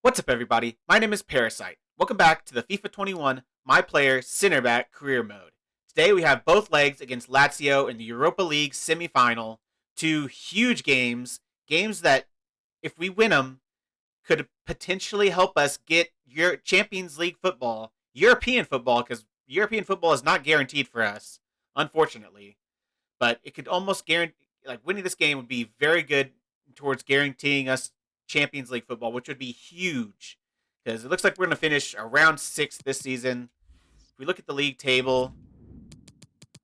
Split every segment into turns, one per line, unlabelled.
What's up, everybody? My name is Parasite. Welcome back to the FIFA 21 My Player Center Back Career Mode. Today we have both legs against Lazio in the Europa League semifinal. Two huge games, games that, if we win them, could potentially help us get your Champions League football, European football, because European football is not guaranteed for us, unfortunately. But it could almost guarantee, like winning this game would be very good towards guaranteeing us Champions League football, which would be huge because it looks like we're going to finish around sixth this season. If we look at the league table,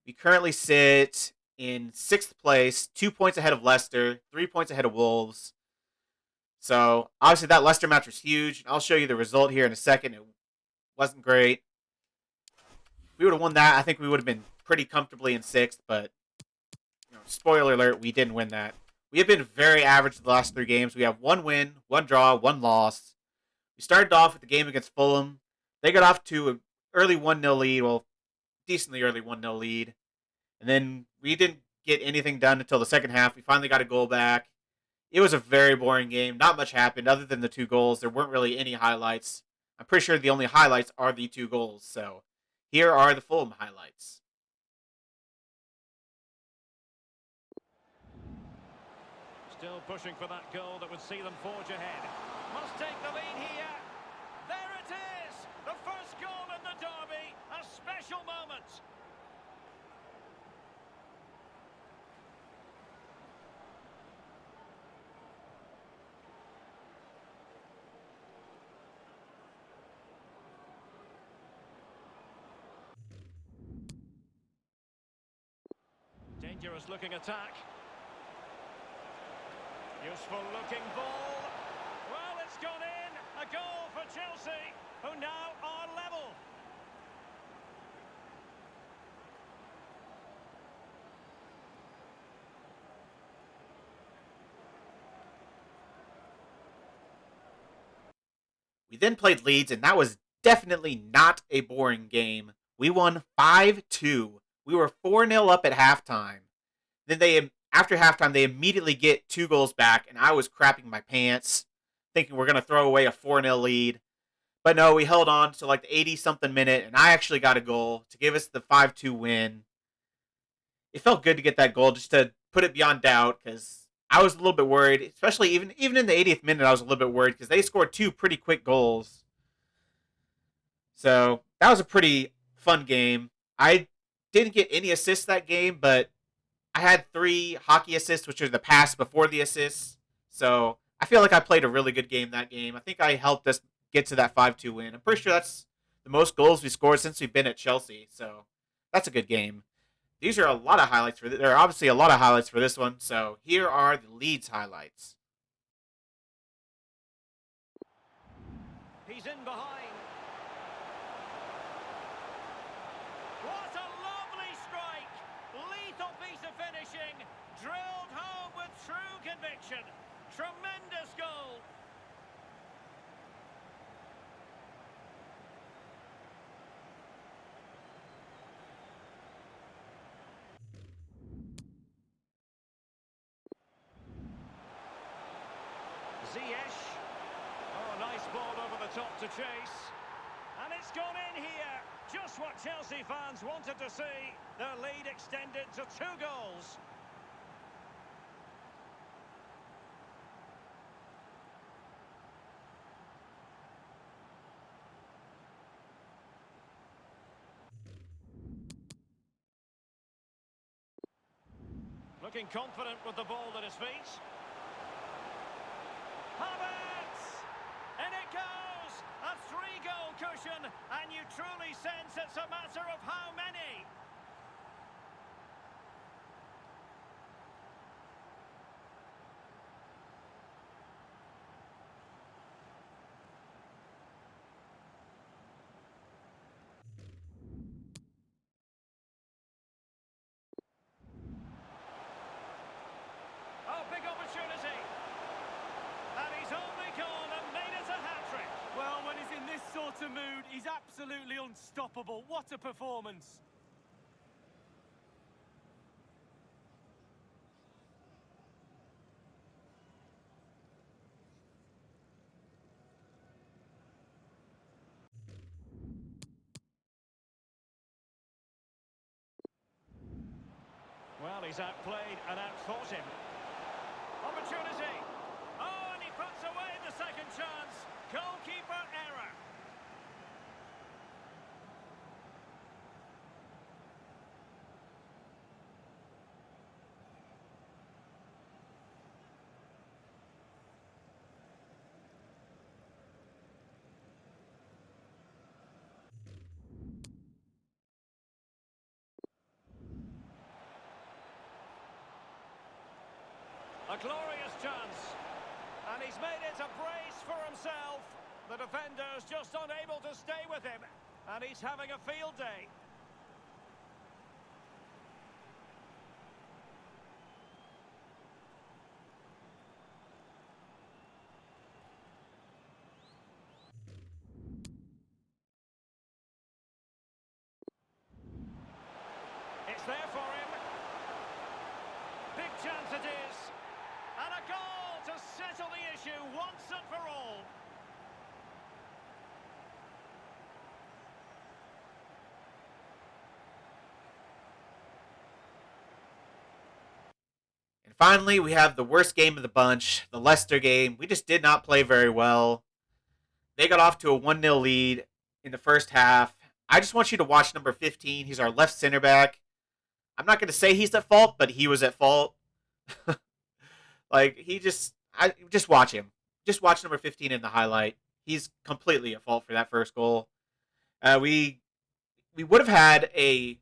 we currently sit in sixth place, 2 points ahead of Leicester, 3 points ahead of Wolves. So obviously that Leicester match was huge. I'll show you the result here in a second. It wasn't great. If we would have won that, I think we would have been pretty comfortably in sixth, but spoiler alert, we didn't win that. We have been very average the last 3 games. We have 1 win, 1 draw, 1 loss. We started off with the game against Fulham. They got off to an early 1-0 lead, well, decently early 1-0 lead. And then we didn't get anything done until the second half. We finally got a goal back. It was a very boring game. Not much happened other than the 2 goals. There weren't really any highlights. I'm pretty sure the only highlights are the 2 goals. So here are the Fulham highlights.
Still pushing for that goal that would see them forge ahead. Must take the lead here. There it is! The first goal in the derby. A special moment. Dangerous looking attack. Useful looking ball. Well, it's gone in. A goal for Chelsea, who now are level.
We then played Leeds, and that was definitely not a boring game. We won 5-2. We were 4-0 up at halftime. Then after halftime, they immediately get 2 goals back, and I was crapping my pants, thinking we're going to throw away a 4-0 lead. But no, we held on to like the 80-something minute, and I actually got a goal to give us the 5-2 win. It felt good to get that goal just to put it beyond doubt, because I was a little bit worried, especially even in the 80th minute, I was a little bit worried because they scored 2 pretty quick goals. So that was a pretty fun game. I didn't get any assists that game, but I had 3 hockey assists, which are the pass before the assists. So I feel like I played a really good game that game. I think I helped us get to that 5-2 win. I'm pretty sure that's the most goals we scored since we've been at Chelsea. So that's a good game. These are a lot of highlights for there are obviously a lot of highlights for this one. So here are the Leeds highlights.
He's in behind. What a lovely strike! Lethal piece of finishing. Drilled home with true conviction. Tremendous goal. Ziyech. Oh, nice ball over the top to chase. And it's gone in here. Just what Chelsea fans wanted to see. Their lead extended to 2 goals. Looking confident with the ball at his feet. Havertz! In it goes! A 3-goal cushion, and you truly sense it's a matter of how many. Oh, big opportunity. And he's only gone and made it a hat-trick.
Well, when he's in this sort of mood, he's absolutely unstoppable. What a performance.
he's outplayed and outthought him. Opportunity. Oh, and he puts away the second chance. Goalkeeper error. A glorious chance. And he's made it a brace for himself. The defender's just unable to stay with him. And he's having a field day. It's there for him. Big chance it is. And a goal to settle the issue once and for all.
And finally, we have the worst game of the bunch, the Leicester game. We just did not play very well. They got off to a 1-0 lead in the first half. I just want you to watch number 15. He's our left center back. I'm not going to say he's at fault, but he was at fault. Just watch him. Just watch number 15 in the highlight. He's completely at fault for that first goal. We would have had a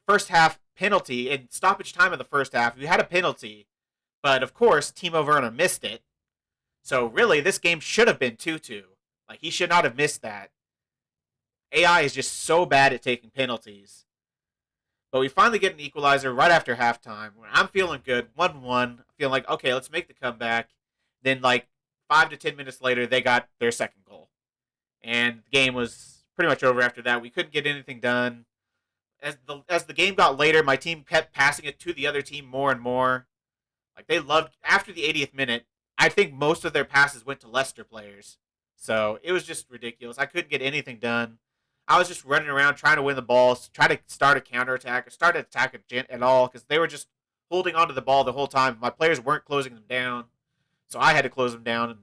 first half penalty in stoppage time of the first half. We had a penalty, but of course Timo Werner missed it. So really, this game should have been 2-2. Like, he should not have missed that. AI is just so bad at taking penalties. But we finally get an equalizer right after halftime. I'm feeling good, 1-1. Feeling like, okay, let's make the comeback. Then, like, 5 to 10 minutes later, they got their second goal. And the game was pretty much over after that. We couldn't get anything done. As the game got later, my team kept passing it to the other team more and more. Like, they loved, after the 80th minute, I think most of their passes went to Leicester players. So it was just ridiculous. I couldn't get anything done. I was just running around trying to win the ball, try to start a counterattack, or start an attack at all, because they were just holding onto the ball the whole time. My players weren't closing them down, so I had to close them down, and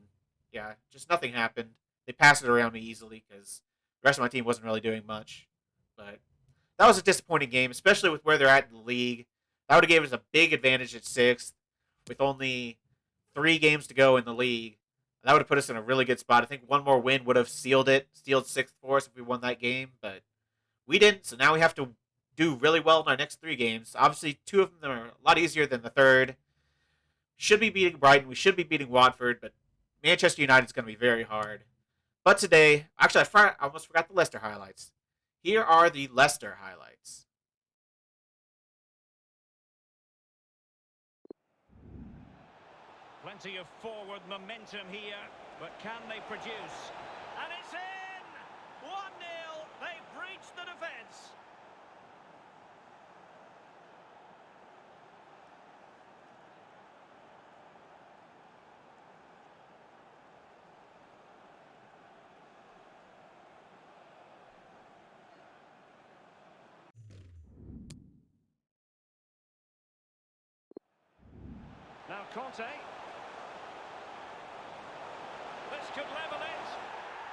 yeah, just nothing happened. They passed it around me easily because the rest of my team wasn't really doing much. But that was a disappointing game, especially with where they're at in the league. That would have given us a big advantage at 6th, with only 3 games to go in the league. That would have put us in a really good spot. I think one more win would have sealed 6th for us if we won that game, but we didn't, so now we have to do really well in our next 3 games. Obviously, 2 of them are a lot easier than the third. Should be beating Brighton, we should be beating Watford, but Manchester United is going to be very hard. But today, actually, I almost forgot the Leicester highlights. Here are the Leicester highlights.
Plenty of forward momentum here, but can they produce? And it's in! 1-0, they've breached the defence. Now Conte. This could level it.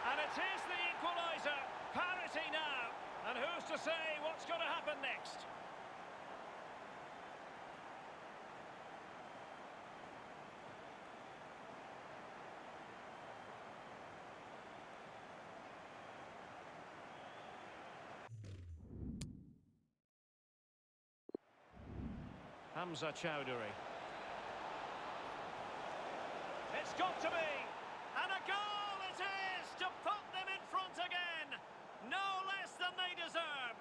And it is the equaliser. Parity now. And who's to say what's going to happen next? Hamza Chowdhury. It's got to be. And a goal it is to put them in front again. No less than they deserve.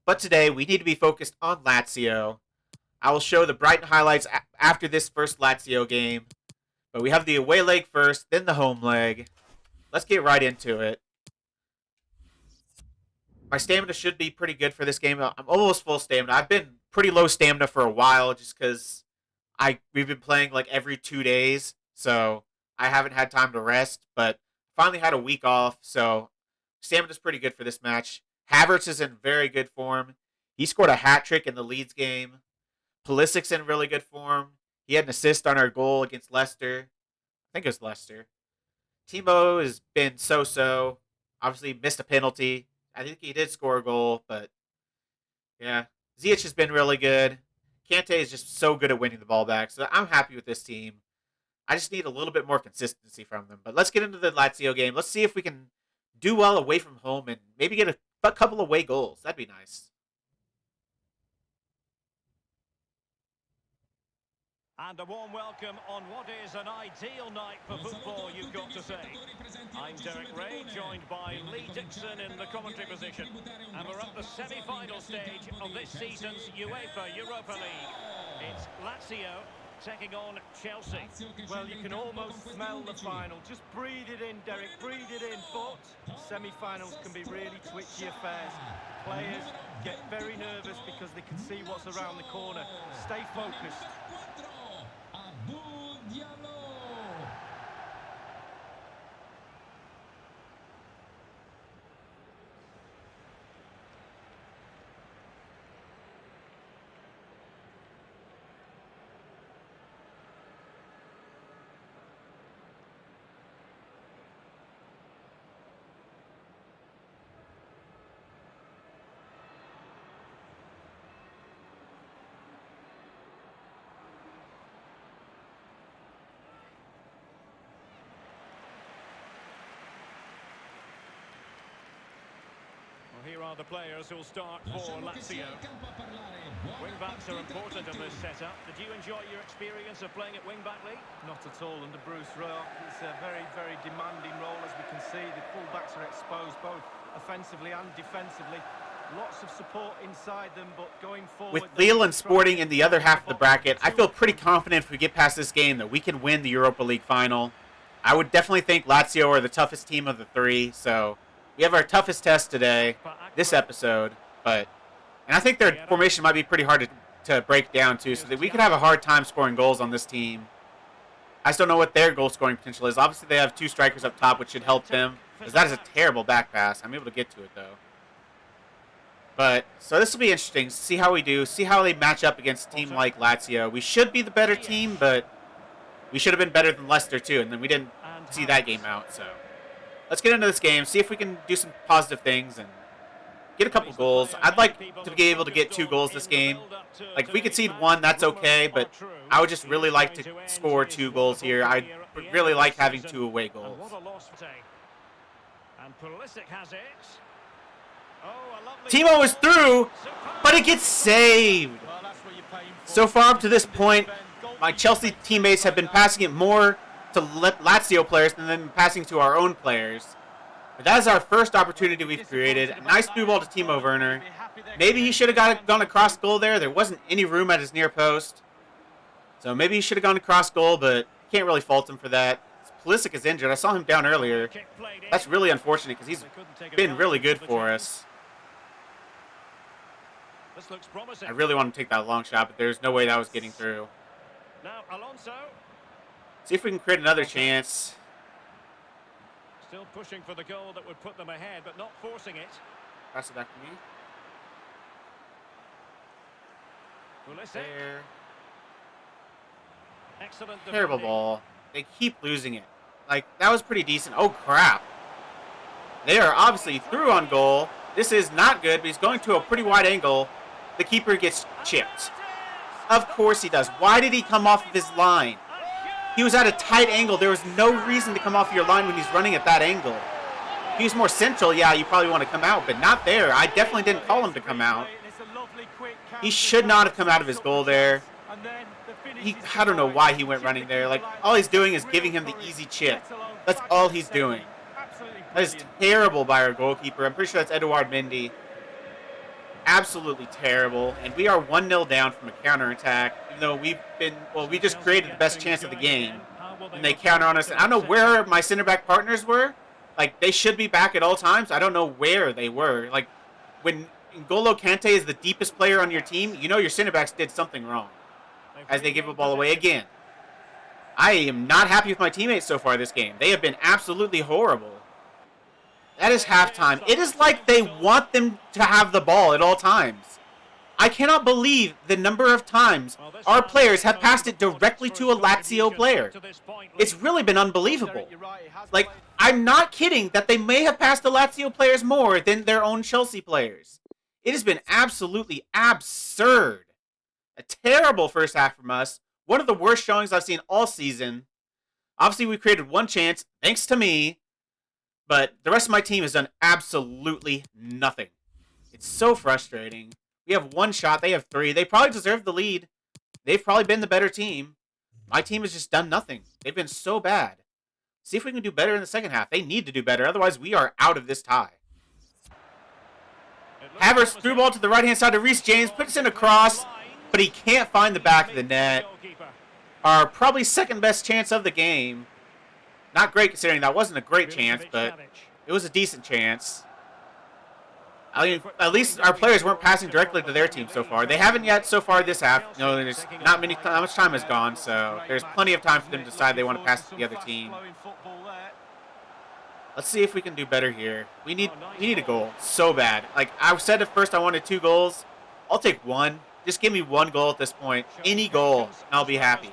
But today, we need to be focused on Lazio. I will show the Brighton highlights after this first Lazio game. But we have the away leg first, then the home leg. Let's get right into it. My stamina should be pretty good for this game. I'm almost full stamina. I've been pretty low stamina for a while just because we've been playing like every 2 days. so I haven't had time to rest, but finally had a week off, so stamina's pretty good for this match. Havertz is in very good form. He scored a hat trick in the Leeds game. Pulisic's in really good form. He had an assist on our goal against Leicester. I think it was Leicester. Timo has been so-so. Obviously missed a penalty. I think he did score a goal, but yeah. Ziyech has been really good. Kante is just so good at winning the ball back, so I'm happy with this team. I just need a little bit more consistency from them. But let's get into the Lazio game. Let's see if we can do well away from home and maybe get a couple away goals. That'd be nice.
And a warm welcome on what is an ideal night for football, you've got to say. I'm Derek Ray, joined by Lee Dixon in the commentary position. And we're at the semi-final stage of this season's UEFA Europa League. It's Lazio taking on Chelsea.
Well, you can almost smell the final. Just breathe it in, Derek, breathe it in. But semi-finals can be really twitchy affairs. Players get very nervous because they can see what's around the corner. Stay focused.
Well, here are the players who'll start for Lazio. Wing-backs are important in this setup. Did you enjoy your experience of playing at wing-back, Lee?
Not at all under Bruce Rowe. It's a very, very demanding role, as we can see. The full-backs are exposed both offensively and defensively. Lots of support inside them, but going forward...
With Lille and Sporting in the other half of the bracket, I feel pretty confident if we get past this game that we can win the Europa League Final. I would definitely think Lazio are the toughest team of the three, so we have our toughest test today, this episode, and I think their formation might be pretty hard to break down too, so that we could have a hard time scoring goals on this team. I just don't know what their goal scoring potential is. Obviously, they have two strikers up top, which should help them, because that is a terrible back pass. I'm able to get to it, though. But, so this will be interesting. See how we do. See how they match up against a team like Lazio. We should be the better team, but we should have been better than Leicester, too. And then we didn't see that game out, so. Let's get into this game. See if we can do some positive things and get a couple goals. I'd like to be able to get 2 goals this game. Like, if we concede 1, that's okay, but I would just really like to score 2 goals here. I really like having 2 away goals.
And Pulisic has it.
Timo is through, but it gets saved. So far up to this point, my Chelsea teammates have been passing it more to Lazio players than them passing to our own players. But that is our first opportunity we've created. A nice through ball to Timo Werner. Maybe he should have gone across goal there. There wasn't any room at his near post. So maybe he should have gone across goal, but can't really fault him for that. Pulisic is injured. I saw him down earlier. That's really unfortunate because he's been really good for us.
This looks promising.
I really want to take that long shot, but there's no way that was getting through.
Now Alonso.
See if we can create another chance.
Still pushing for the goal that would put them ahead, but not forcing it.
Pass it back to me.
Pulisic.
There.
Excellent
Terrible
defending.
ball. They keep losing it. Like, that was pretty decent. Oh, crap. They are obviously through on goal. This is not good, but he's going to a pretty wide angle. The keeper gets chipped. Of course he does. Why did he come off of his line? He was at a tight angle. There was no reason to come off your line when he's running at that angle. If he was more central, yeah, you probably want to come out, but not there. I definitely didn't call him to come out. He should not have come out of his goal there. I don't know why he went running there. Like, all he's doing is giving him the easy chip. That's all he's doing. That is terrible by our goalkeeper. I'm pretty sure that's Eduard Mendy. Absolutely terrible. And we are 1-0 down from a counterattack. Even though we just created the best chance of the game. And they counter on us. And I don't know where my center back partners were. Like, they should be back at all times. I don't know where they were. Like, when N'Golo Kante is the deepest player on your team, you know your center backs did something wrong. As they give the ball away again. I am not happy with my teammates so far this game. They have been absolutely horrible. That is halftime. It is like they want them to have the ball at all times. I cannot believe the number of times our players have passed it directly to a Lazio player. It's really been unbelievable. Like, I'm not kidding that they may have passed the Lazio players more than their own Chelsea players. It has been absolutely absurd. A terrible first half from us. One of the worst showings I've seen all season. Obviously, we created one chance, thanks to me. But the rest of my team has done absolutely nothing. It's so frustrating. We have one shot, they have three. They probably deserve the lead. They've probably been the better team. My team has just done nothing. They've been so bad. See if we can do better in the second half. They need to do better, otherwise we are out of this tie. Havertz threw ball to the right-hand side of Reece James, puts in a cross, but he can't find the back of the net. Our probably second best chance of the game. Not great considering that wasn't a great chance, but it was a decent chance. I mean, at least our players weren't passing directly to their team so far. They haven't yet so far this half. You know, there's not much time has gone, so there's plenty of time for them to decide they want to pass to the other team. Let's see if we can do better here. We need a goal so bad. Like I said at first, I wanted 2 goals. I'll take 1. Just give me 1 goal at this point. Any goal, and I'll be happy.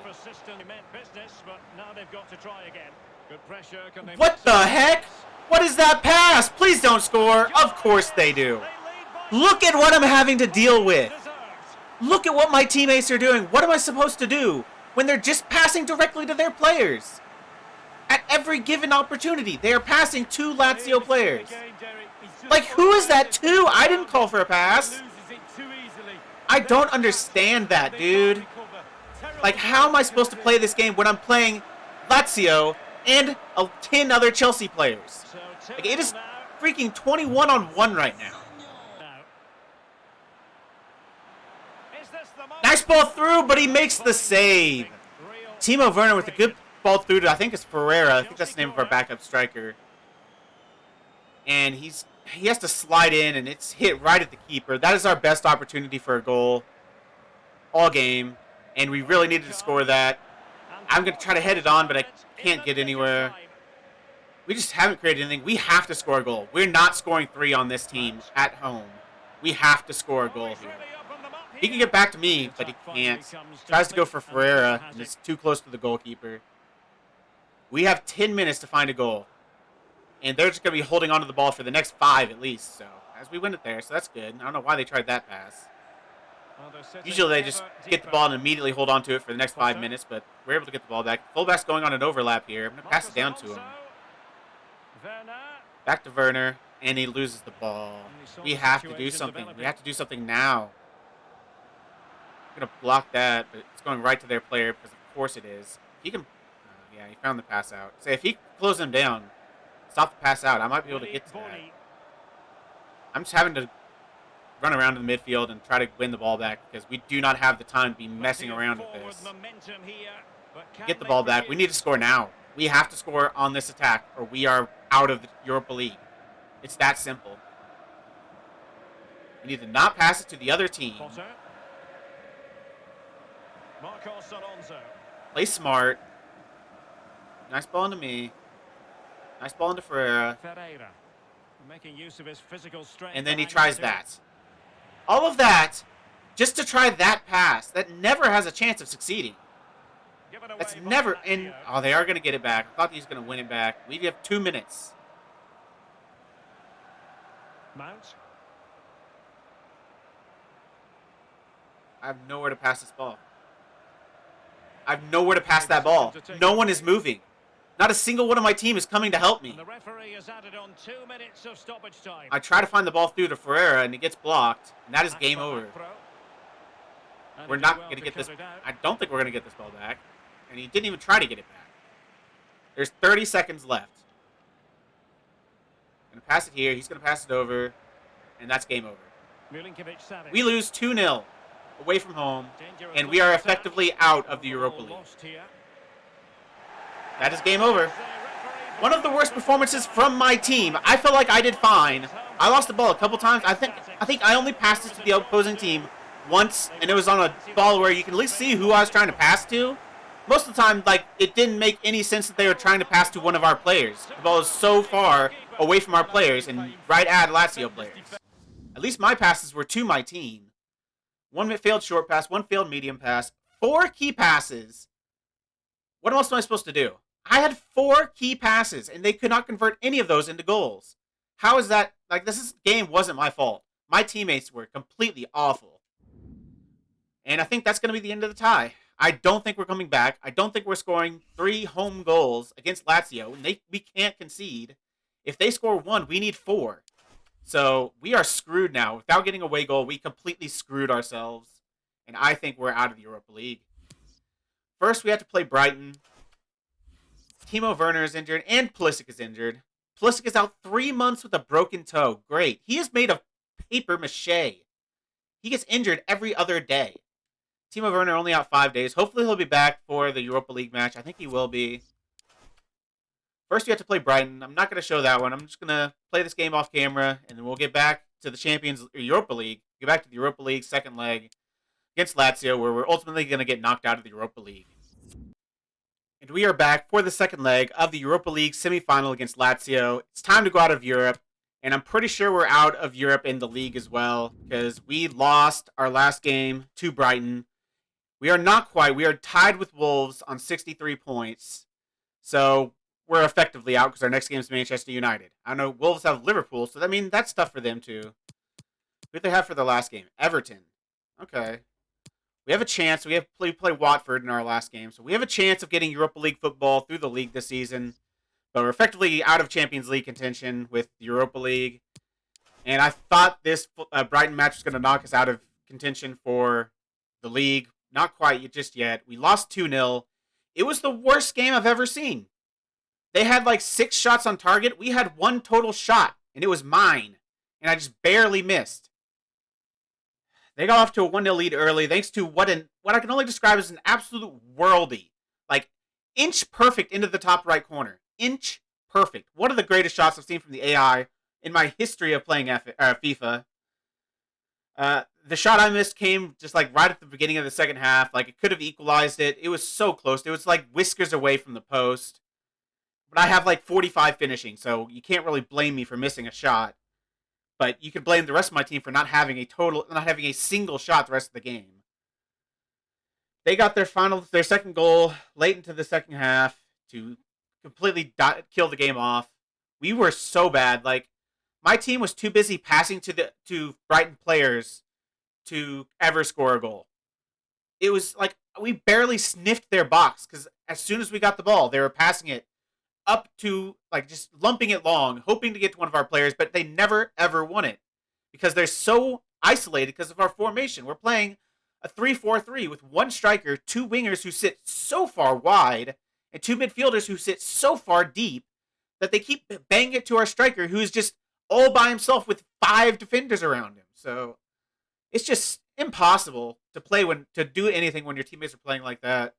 What the heck? What is that pass? Please don't score. Of course they do. Look at what I'm having to deal with. Look at what my teammates are doing. What am I supposed to do when they're just passing directly to their players? At every given opportunity, they are passing to Lazio players. Like, who is that to? I didn't call for a pass. I don't understand that, dude. Like, how am I supposed to play this game when I'm playing Lazio and 10 other Chelsea players? Like, it is freaking 21-on-1 right now. Nice ball through, but he makes the save. Timo Werner with a good ball through to, I think it's Ferreira. I think that's the name of our backup striker. And he has to slide in, and it's hit right at the keeper. That is our best opportunity for a goal all game, and we really needed to score that. I'm going to try to head it on, but I can't get anywhere. We just haven't created anything. We have to score a goal. We're not scoring 3 on this team at home. We have to score a goal here. He can get back to me, but he can't. Tries to go for Ferreira, and it's too close to the goalkeeper. We have 10 minutes to find a goal. And they're just going to be holding on to the ball for the next 5 at least. So, as we win it there, so that's good. I don't know why they tried that pass. Usually they just get the ball and immediately hold on to it for the next 5 minutes, but we're able to get the ball back. Fullback's going on an overlap here. I'm going to pass it down to him. Back to Werner, and he loses the ball. We have to do something. We have to do something now. I'm going to block that, but it's going right to their player because of course it is. He can... yeah, he found the pass out. So if he closes him down, stop the pass out, I might be able to get to that. I'm just having to run around in the midfield and try to win the ball back because we do not have the time to be messing around with this. Get the ball back. We need to score now. We have to score on this attack or we are out of the Europa League. It's that simple. We need to not pass it to the other team. Play smart. Nice ball into me. Nice ball into Ferreira.
Making use of his physical strength.
And then he tries that. All of that just to try that pass. That never has a chance of succeeding. That's never... And, oh, they are going to get it back. I thought he was going to win it back. We have 2 minutes.
Mount.
I have nowhere to pass this ball. I have nowhere to pass that ball. No one is moving. Not a single one of my team is coming to help me.
The referee has added on 2 minutes of stoppage time.
I try to find the ball through to Ferreira, and it gets blocked. And that is game over. We're not going to get this... I don't think we're going to get this ball back. And he didn't even try to get it back. There's 30 seconds left. I'm going to pass it here. He's going to pass it over. And that's game over. We lose 2-0 away from home. And we are effectively out of the Europa League. That is game over. One of the worst performances from my team. I feel like I did fine. I lost the ball a couple times. I think I only passed it to the opposing team once, and it was on a ball where you can at least see who I was trying to pass to. most of the time, like, it didn't make any sense that they were trying to pass to one of our players. The ball is so far away from our players and right at Lazio players. At least my passes were to my team. One failed short pass, one failed medium pass, 4 key passes. What else am I supposed to do? I had 4 key passes, and they could not convert any of those into goals. How is that? Like, this game wasn't my fault. My teammates were completely awful. And I think that's going to be the end of the tie. I don't think we're coming back. I don't think we're scoring 3 home goals against Lazio. And we can't concede. If they score 1, we need 4. So we are screwed now. Without getting a away goal, we completely screwed ourselves. And I think we're out of the Europa League. First, we have to play Brighton. Timo Werner is injured, and Pulisic is injured. Pulisic is out 3 months with a broken toe. Great. He is made of paper mache. He gets injured every other day. Timo Werner only out 5 days. Hopefully he'll be back for the Europa League match. I think he will be. First, we have to play Brighton. I'm not going to show that one. I'm just going to play this game off camera, and then we'll get back to the Europa League. Get back to the Europa League second leg against Lazio, where we're ultimately going to get knocked out of the Europa League. And we are back for the second leg of the Europa League semifinal against Lazio. It's time to go out of Europe, and I'm pretty sure we're out of Europe in the league as well, because we lost our last game to Brighton. We are not quite. We are tied with Wolves on 63 points. So we're effectively out because our next game is Manchester United. I know Wolves have Liverpool, so that's tough for them too. Who did they have for the last game? Everton. Okay. We have a chance. We play Watford in our last game, so we have a chance of getting Europa League football through the league this season. But we're effectively out of Champions League contention with the Europa League. And I thought this Brighton match was going to knock us out of contention for the league. Not quite just yet. We lost 2-0. It was the worst game I've ever seen. They had like 6 shots on target. We had 1 total shot, and it was mine. And I just barely missed. They got off to a 1-0 lead early thanks to what I can only describe as an absolute worldie. Like, inch perfect into the top right corner. Inch perfect. One of the greatest shots I've seen from the AI in my history of playing FIFA. The shot I missed came just like right at the beginning of the second half. Like, it could have equalized it. It was so close. It was like whiskers away from the post. But I have like 45 finishing, so you can't really blame me for missing a shot. But you can blame the rest of my team for not having a single shot the rest of the game. They got their second goal late into the second half to completely kill the game off. We were so bad. Like, my team was too busy passing to Brighton players to ever score a goal. It was like we barely sniffed their box because as soon as we got the ball, they were passing it up to, like, just lumping it long, hoping to get to one of our players, but they never, ever won it because they're so isolated because of our formation. We're playing a 3-4-3 with 1 striker, 2 wingers who sit so far wide, and 2 midfielders who sit so far deep that they keep banging it to our striker, who is just all by himself with 5 defenders around him. So it's just impossible to do anything when your teammates are playing like that.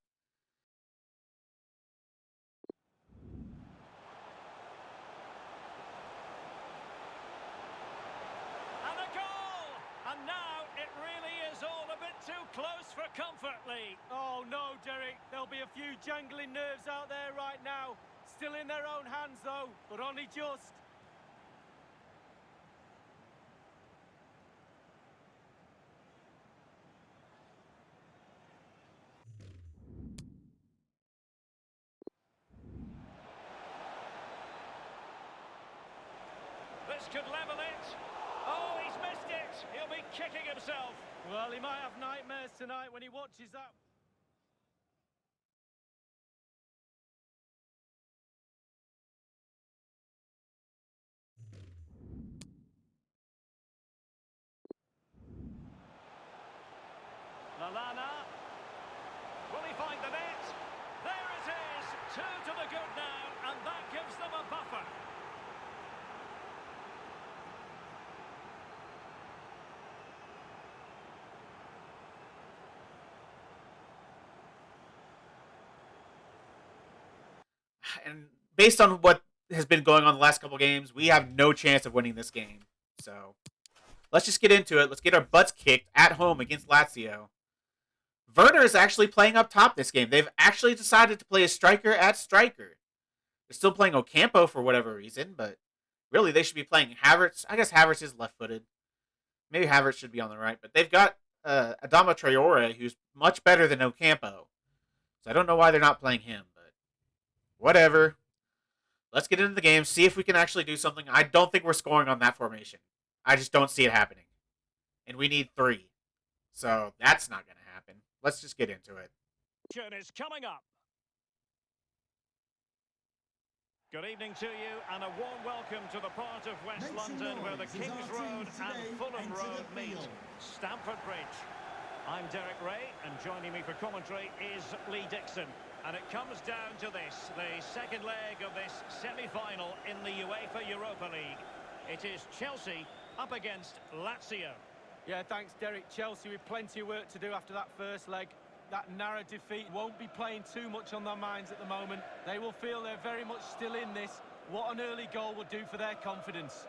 And a goal! And now it really is all a bit too close for comfort, Lee.
Oh no, Derek. There'll be a few jangling nerves out there right now. Still in their own hands though, but only just.
This could level it. Oh, he's missed it. He'll be kicking himself.
Well, he might have nightmares tonight when he watches that.
Lallana. Will he find the net? There it is. 2 to the good now, and that gives them a buffer.
And based on what has been going on the last couple games, we have no chance of winning this game. So let's just get into it. Let's get our butts kicked at home against Lazio. Werner is actually playing up top this game. They've actually decided to play a striker at striker. They're still playing Ocampo for whatever reason, but really they should be playing Havertz. I guess Havertz is left-footed. Maybe Havertz should be on the right, but they've got Adama Traore, who's much better than Ocampo. So I don't know why they're not playing him, but whatever. Let's get into the game, see if we can actually do something. I don't think we're scoring on that formation. I just don't see it happening. And we need 3. So that's not going to happen. Let's just get into it.
Is coming up. Good evening to you and a warm welcome to the part of West London where the King's Road and Fulham Road meet, Stamford Bridge. I'm Derek Ray and joining me for commentary is Lee Dixon. And it comes down to this, the second leg of this semi-final in the UEFA Europa League. It is Chelsea up against Lazio.
Yeah, thanks, Derek. Chelsea with plenty of work to do after that first leg. That narrow defeat won't be playing too much on their minds at the moment. They will feel they're very much still in this. What an early goal would do for their confidence.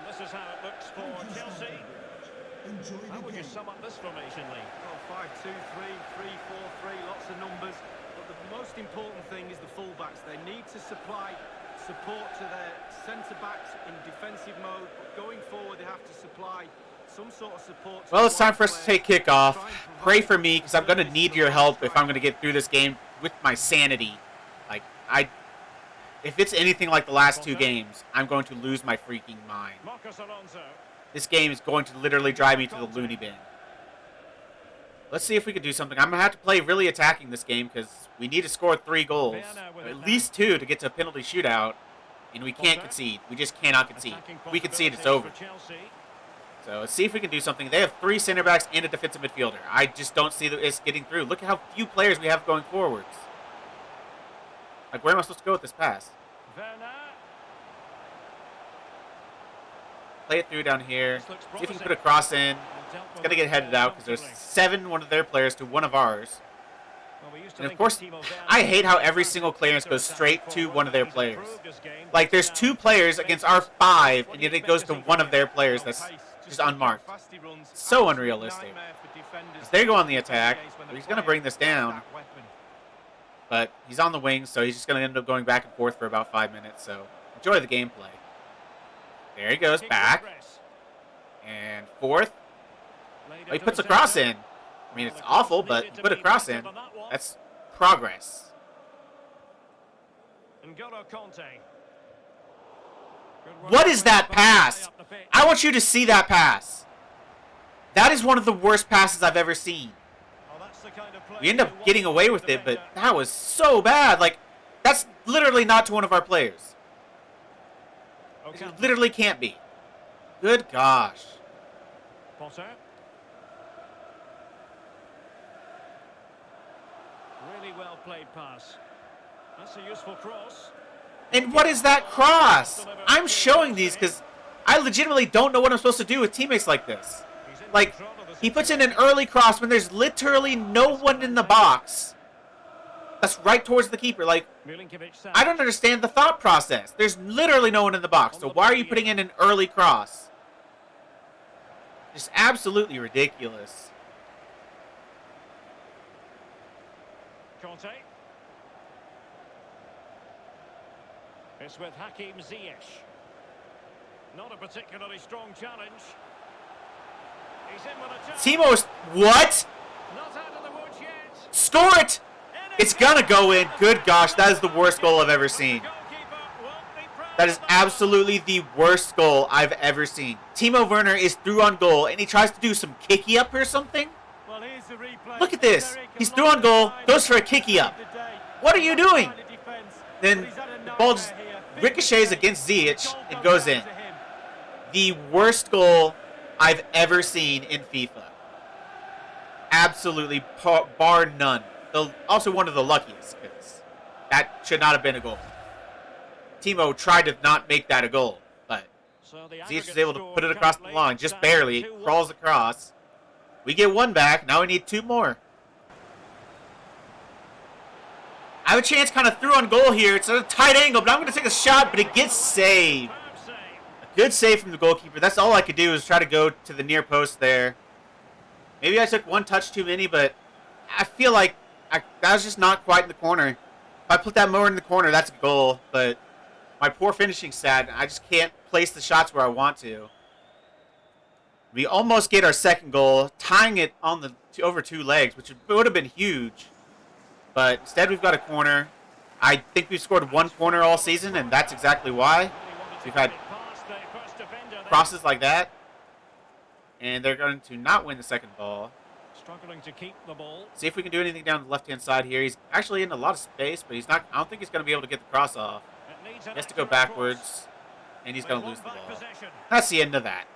This is how it looks for Chelsea. How would you sum up this formation, Lee?
Well, 5-2-3, 3-4-3, lots of numbers. But the most important thing is the fullbacks. They need to supply support to their centre-backs in defensive mode. But going forward, they have to supply some sort of support.
Well, it's time for us to take kickoff. Pray for me, because I'm going to need your help if I'm going to get through this game with my sanity. Like, if it's anything like the last 2 games, I'm going to lose my freaking mind. This game is going to literally drive me to the loony bin. Let's see if we can do something. I'm going to have to play really attacking this game because we need to score 3 goals. At least 2 to get to a penalty shootout. And we can't concede. We just cannot concede. If we concede, it's over. So let's see if we can do something. They have 3 center backs and a defensive midfielder. I just don't see this getting through. Look at how few players we have going forwards. Like, where am I supposed to go with this pass? Play it through down here. See if we can put a cross in. It's going to get headed out because there's 7 one of their players to 1 of ours. And of course, I hate how every single clearance goes straight to one of their players. Like, there's 2 players against our 5, and yet it goes to one of their players that's just unmarked. So unrealistic. As they go on the attack, he's going to bring this down. But he's on the wing, so he's just going to end up going back and forth for about 5 minutes. So enjoy the gameplay. There he goes, back. And forth. Oh, he puts a cross in. I mean, it's awful, but he put a cross in. That's progress. What is that pass? I want you to see that pass. That is one of the worst passes I've ever seen. We end up getting away with it, but that was so bad. Like, that's literally not to one of our players. It literally can't be. Good gosh.
Really well played pass. That's a useful cross.
And what is that cross? I'm showing these because I legitimately don't know what I'm supposed to do with teammates like this. Like, he puts in an early cross when there's literally no one in the box. That's right towards the keeper. Like, I don't understand the thought process. There's literally no one in the box. So why are you putting in an early cross? Just absolutely ridiculous.
Conte. It's with Hakim Ziyech. Not a particularly strong challenge. He's in with a chance.
Timo's what?
Not out of the woods yet.
Score it! It's gonna go in. Good gosh, that is the worst goal I've ever seen. That is absolutely the worst goal I've ever seen. Timo Werner is through on goal, and he tries to do some kicky up or something. Look at this. He's through on goal, goes for a kicky up. What are you doing? Then the ball just ricochets against Ziyech and goes in. The worst goal I've ever seen in FIFA. Absolutely, bar none. Also one of the luckiest, because that should not have been a goal. Timo tried to not make that a goal, but Ziyech was able to put it across the line, just barely. It crawls across. We get one back. Now we need two more. I have a chance kind of through on goal here. It's a tight angle, but I'm going to take a shot, but it gets saved. A good save from the goalkeeper. That's all I could do is try to go to the near post there. Maybe I took one touch too many, but I feel like that was just not quite in the corner. If I put that more in the corner, that's a goal, but my poor finishing stat, I just can't place the shots where I want to. We almost get our second goal, tying it on the over two legs, which would have been huge. But instead, we've got a corner. I think we've scored one corner all season, and that's exactly why. We've had crosses like that, and they're going to not win the second ball.
Struggling to keep the ball.
See if we can do anything down the left-hand side here. He's actually in a lot of space, but he's not. I don't think he's going to be able to get the cross off. He has to go backwards, and he's going to lose the ball. That's the end of that.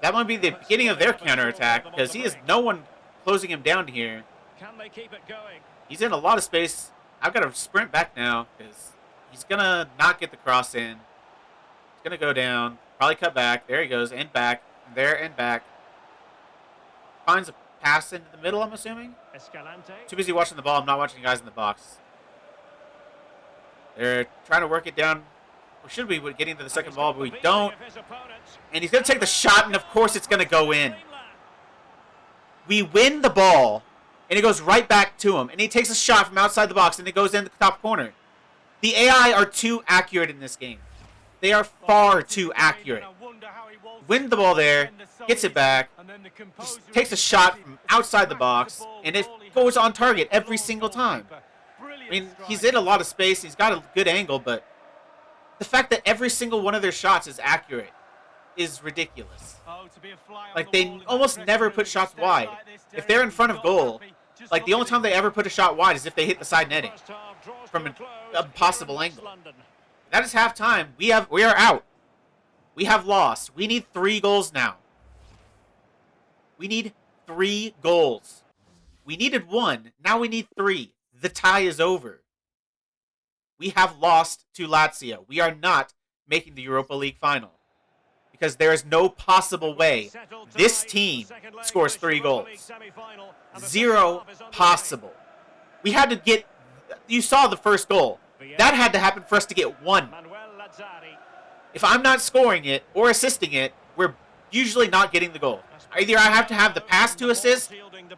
That might be the beginning of their counterattack, because he has no one closing him down here.
Can they keep it going?
He's in a lot of space. I've got to sprint back now, because he's going to not get the cross in. He's going to go down, probably cut back. There he goes, and back, and there, and back. Finds a pass into the middle, I'm assuming.
Escalante.
Too busy watching the ball. I'm not watching the guys in the box. They're trying to work it down. We should be getting to the second ball, but we don't. And he's going to take the shot, and of course it's going to go in. We win the ball, and it goes right back to him. And he takes a shot from outside the box, and it goes in the top corner. The AI are too accurate in this game. They are far too accurate. Wins the ball there, gets it back, just takes a shot from outside the box, and it goes on target every single time. I mean, he's in a lot of space, he's got a good angle, but the fact that every single one of their shots is accurate is ridiculous. Like, they almost never put shots wide. If they're in front of goal, like, the only time they ever put a shot wide is if they hit the side netting from an impossible angle. That is halftime. We are out. We have lost. We need 3 goals now. We need 3 goals. We needed 1. Now we need 3. The tie is over. We have lost to Lazio. We are not making the Europa League Final. Because there is no possible way this team scores 3 goals. 0 possible. We had to get... You saw the first goal. That had to happen for us to get 1. If I'm not scoring it or assisting it, we're usually not getting the goal. Either I have to have the pass to assist,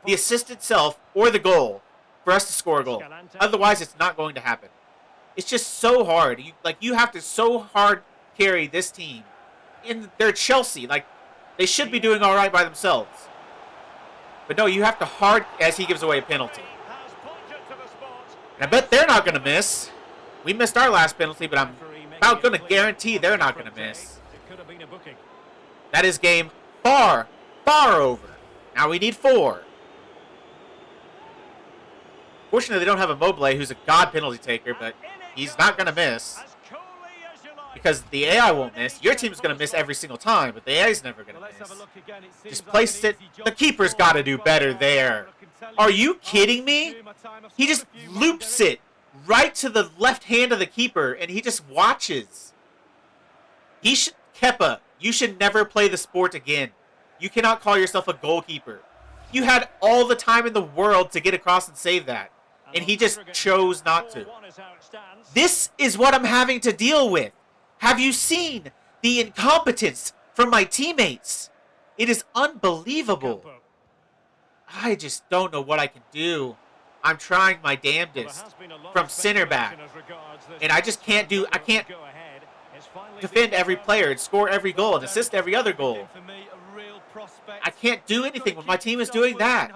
the assist itself, or the goal for us to score a goal. Otherwise, it's not going to happen. It's just so hard. You have to so hard carry this team. They're Chelsea. Like, they should be doing all right by themselves. But no, you have to hard as he gives away a penalty. And I bet they're not going to miss. We missed our last penalty, but I'm about going to guarantee they're not going to miss. That is game far, far over. Now we need 4. Fortunately, they don't have a Mobile who's a god penalty taker, but he's not going to miss. Because the AI won't miss. Your team is going to miss every single time, but the AI is never going to miss. Just place it. The keeper's got to do better there. Are you kidding me? He just loops it right to the left hand of the keeper, and he just watches. Kepa, you should never play the sport again. You cannot call yourself a goalkeeper. You had all the time in the world to get across and save that, and he just chose not to. This is what I'm having to deal with. Have you seen the incompetence from my teammates? It is unbelievable. I just don't know what I can do. I'm trying my damnedest from center back. And I just can't do... I can't defend every player and score every goal and assist every other goal. I can't do anything when my team is doing that.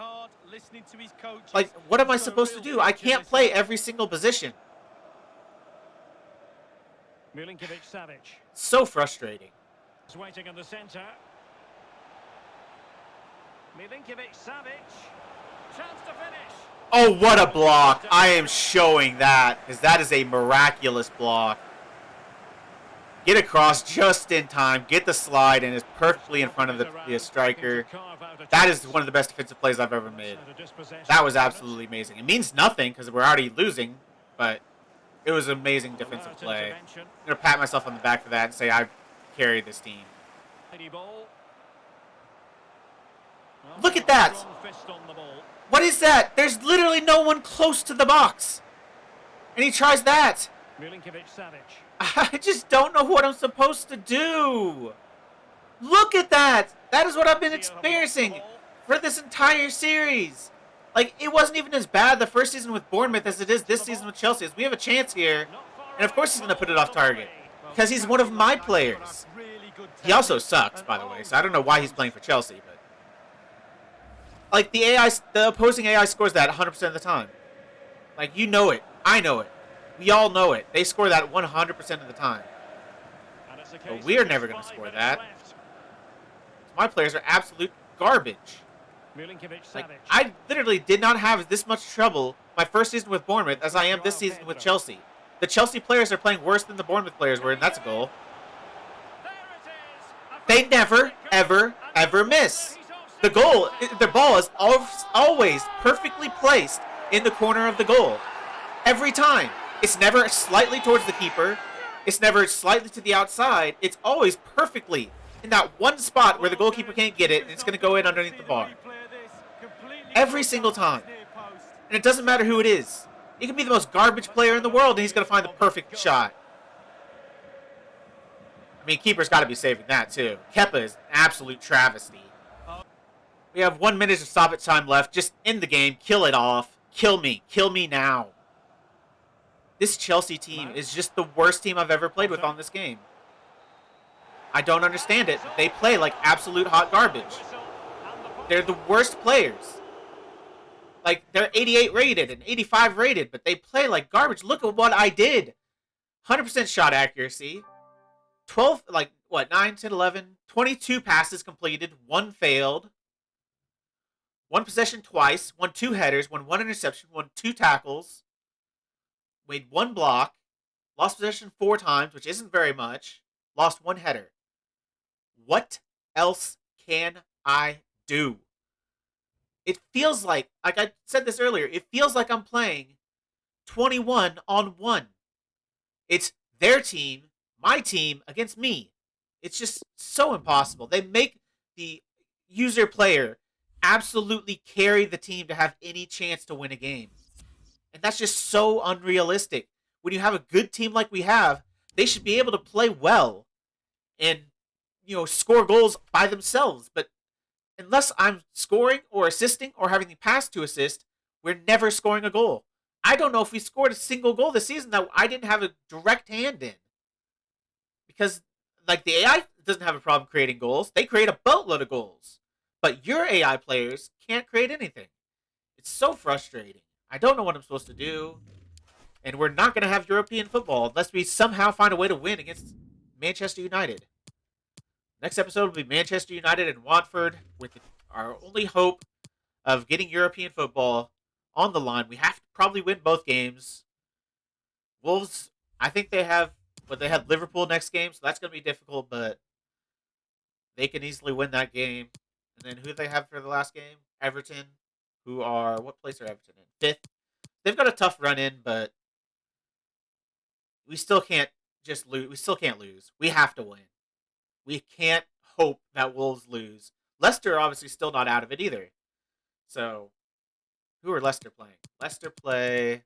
listening to his coaches.
Like, what am I
He's got a
supposed to
real
do? I
future
can't
this
play
year.
every single position.
Milinkovic-Savic
So frustrating.
is waiting in the centre. Milinkovic-Savic. Chance to finish.
Oh, what a block. I am showing that because that is a miraculous block. Get across just in time, get the slide, and it's perfectly in front of the striker. That is one of the best defensive plays I've ever made. That was absolutely amazing. It means nothing because we're already losing, but it was an amazing defensive play. I'm going to pat myself on the back for that and say I carried this team. Look at that! What is that? There's literally no one close to the box. And he tries that.
Milinkovic-Savic.
I just don't know what I'm supposed to do. Look at that. That is what I've been experiencing for this entire series. Like, it wasn't even as bad the first season with Bournemouth as it is this season with Chelsea. As we have a chance here. And of course he's going to put it off target. Because he's one of my players. He also sucks, by the way. So I don't know why he's playing for Chelsea. But like, the opposing AI scores that 100% of the time. Like, you know it. I know it. We all know it. They score that 100% of the time. But we are never going to score that. My players are absolute garbage. Like, I literally did not have this much trouble my first season with Bournemouth as I am this season with Chelsea. The Chelsea players are playing worse than the Bournemouth players were, and that's a goal. They never, ever, ever miss. The ball is always perfectly placed in the corner of the goal. Every time. It's never slightly towards the keeper. It's never slightly to the outside. It's always perfectly in that one spot where the goalkeeper can't get it, and it's going to go in underneath the bar. Every single time. And it doesn't matter who it is. It can be the most garbage player in the world, and he's going to find the perfect shot. I mean, keeper's got to be saving that, too. Kepa is an absolute travesty. We have 1 minute of stoppage time left. Just end the game. Kill it off. Kill me. Kill me now. This Chelsea team is just the worst team I've ever played with on this game. I don't understand it. They play like absolute hot garbage. They're the worst players. Like, they're 88 rated and 85 rated, but they play like garbage. Look at what I did. 100% shot accuracy. 12, like, what, 9, 10, 11, 22 passes completed, 1 failed. 1 possession twice, won 2 headers, won 1 interception, won 2 tackles. Made 1 block, lost possession 4 times, which isn't very much, lost 1 header. What else can I do? It feels like I said this earlier, it feels like I'm playing 21-on-1. It's their team, my team, against me. It's just so impossible. They make the user player absolutely carry the team to have any chance to win a game. And that's just so unrealistic. When you have a good team like we have, they should be able to play well and, score goals by themselves. But unless I'm scoring or assisting or having the pass to assist, we're never scoring a goal. I don't know if we scored a single goal this season that I didn't have a direct hand in. Because, like, the AI doesn't have a problem creating goals. They create a boatload of goals. But your AI players can't create anything. It's so frustrating. I don't know what I'm supposed to do. And we're not going to have European football unless we somehow find a way to win against Manchester United. Next episode will be Manchester United and Watford with our only hope of getting European football on the line. We have to probably win both games. Wolves, I think they have Liverpool next game, so that's going to be difficult, but they can easily win that game. And then who do they have for the last game? Everton, who are, what place are Everton in? 5th. They've got a tough run in, but we still can't just lose. We still can't lose. We have to win. We can't hope that Wolves lose. Leicester are obviously still not out of it either. So, who are Leicester playing? Leicester play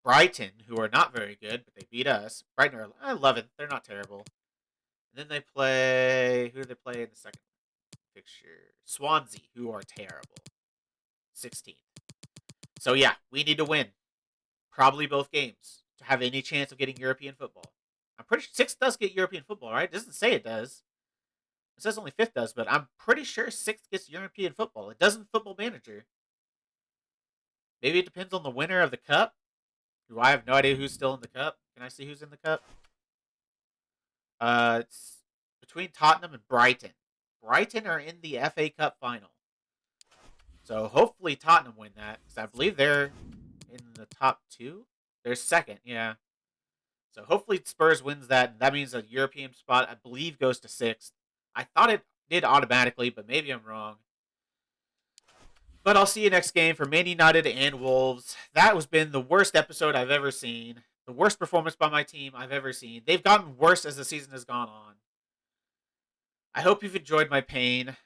Brighton, who are not very good, but they beat us. Brighton are 11th. They're not terrible. And then they play, who do they play in the second fixture? Swansea, who are terrible. 16th. So yeah, we need to win. Probably both games to have any chance of getting European football. I'm pretty sure 6 does get European football, right? It doesn't say it does. It says only 5th does, but I'm pretty sure 6th gets European football. It doesn't Football Manager. Maybe it depends on the winner of the cup. I have no idea who's still in the cup. Can I see who's in the cup? It's between Tottenham and Brighton. Brighton are in the FA Cup final. So hopefully Tottenham win that, because I believe they're in the top 2. They're 2nd, yeah. So hopefully Spurs wins that, and that means a European spot, I believe, goes to 6th. I thought it did automatically, but maybe I'm wrong. But I'll see you next game for Man United and Wolves. That has been the worst episode I've ever seen. The worst performance by my team I've ever seen. They've gotten worse as the season has gone on. I hope you've enjoyed my pain.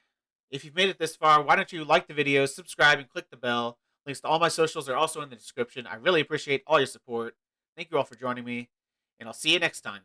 If you've made it this far, why don't you like the video, subscribe, and click the bell. Links to all my socials are also in the description. I really appreciate all your support. Thank you all for joining me, and I'll see you next time.